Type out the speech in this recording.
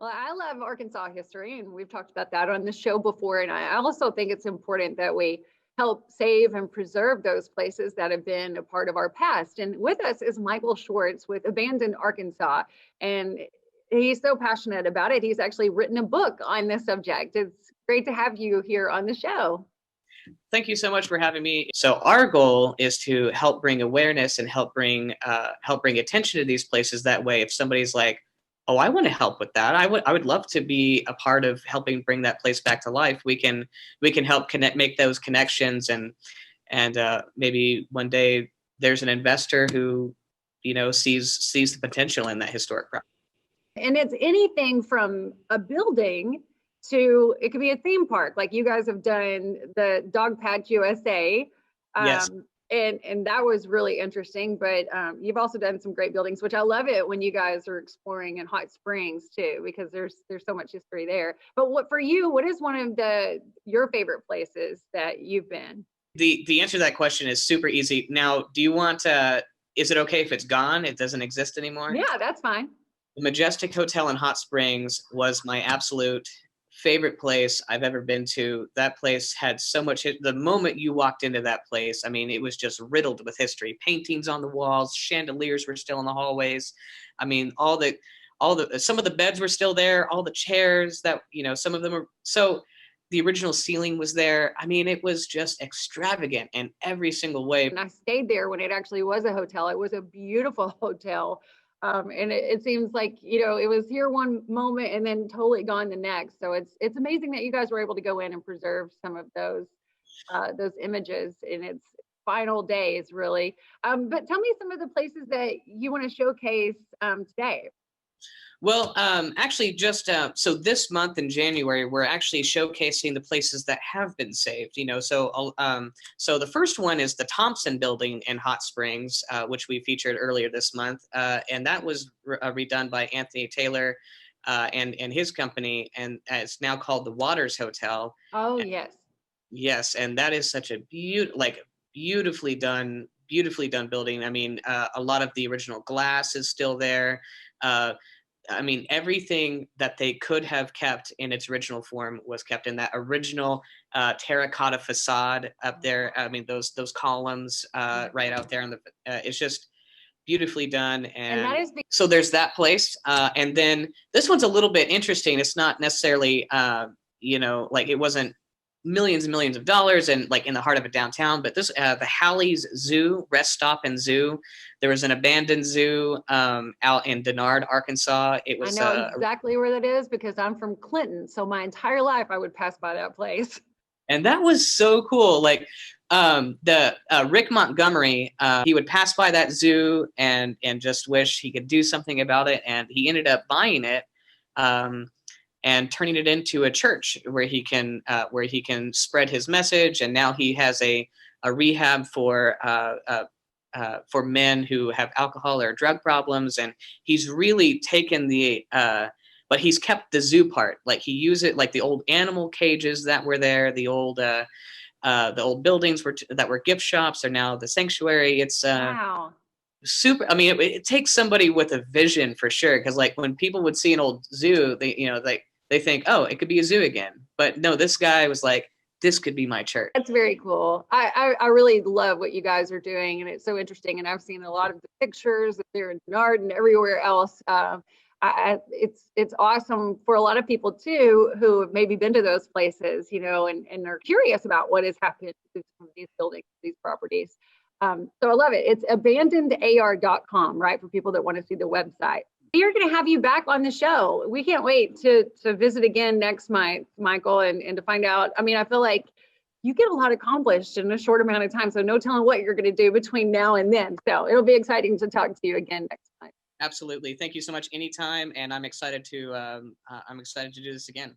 Well, I love Arkansas history, and we've talked about that on the show before. And I also think it's important that we help save and preserve those places that have been a part of our past. And with us is Michael Schwartz with Abandoned Arkansas. And he's so passionate about it. He's actually written a book on this subject. It's great to have you here on the show. Thank you so much for having me. So our goal is to help bring awareness and help bring attention to these places. That way, if somebody's like, "Oh, I want to help with that. I would love to be a part of helping bring that place back to life." We can help make those connections, and maybe one day there's an investor who sees the potential in that historic property. And it's anything from a building to it could be a theme park, like you guys have done the Dog Patch USA. Yes. And that was really interesting. But you've also done some great buildings, which I love it when you guys are exploring in Hot Springs too, because there's so much history there. But what for you, what is one of your favorite places that you've been? The answer to that question is super easy. Now, do you want is it okay if it's gone? It doesn't exist anymore? Yeah, that's fine. The Majestic Hotel in Hot Springs was my absolute favorite place I've ever been to. That place had so much. The moment you walked into that place, I mean, it was just riddled with history. Paintings on the walls, chandeliers were still in the hallways. I mean, some of the beds were still there. All the chairs that some of them were so. The original ceiling was there. I mean, it was just extravagant in every single way. And I stayed there when it actually was a hotel. It was a beautiful hotel. And it seems like, it was here one moment and then totally gone the next. So it's amazing that you guys were able to go in and preserve some of those images in its final days, really. But tell me some of the places that you want to showcase today. Well, actually, just so this month in January, we're actually showcasing the places that have been saved. So the first one is the Thompson Building in Hot Springs, which we featured earlier this month, and that was redone by Anthony Taylor and his company, and it's now called the Waters Hotel. Oh, yes. Yes, and that is such a beautifully done building. I mean, a lot of the original glass is still there. I mean, everything that they could have kept in its original form was kept in that original terracotta facade up there. I mean, those columns right out there on the. It's just beautifully done, And that and is so there's that place. And then this one's a little bit interesting. It's not necessarily, like it wasn't millions and millions of dollars and like in the heart of a downtown, but this the Halley's Zoo, Rest Stop and Zoo. There was an abandoned zoo out in Denard, Arkansas. It was I know exactly where that is because I'm from Clinton, so my entire life I would pass by that place. and that was so cool. Like the Rick Montgomery, he would pass by that zoo and just wish he could do something about it, and he ended up buying it. And turning it into a church where he can spread his message. And now he has a rehab for men who have alcohol or drug problems. And he's really taken but he's kept the zoo part. Like he used it like the old animal cages that were there, the old buildings that were gift shops are now the sanctuary. It's Wow. super. I mean, it takes somebody with a vision for sure, because like when people would see an old zoo, they think, oh, it could be a zoo again. But no, this guy was like, this could be my church. That's very cool. I really love what you guys are doing, and it's so interesting. And I've seen a lot of the pictures there in Denard and everywhere else. It's awesome for a lot of people too who have maybe been to those places, and are curious about what has happened to some of these buildings, these properties. So I love it. It's abandonedar.com, right? For people that want to see the website. We're going to have you back on the show. We can't wait to visit again next month, Michael, and to find out. I mean, I feel like you get a lot accomplished in a short amount of time, so no telling what you're going to do between now and then. So it'll be exciting to talk to you again next month. Absolutely. Thank you so much. Anytime. And I'm excited to do this again.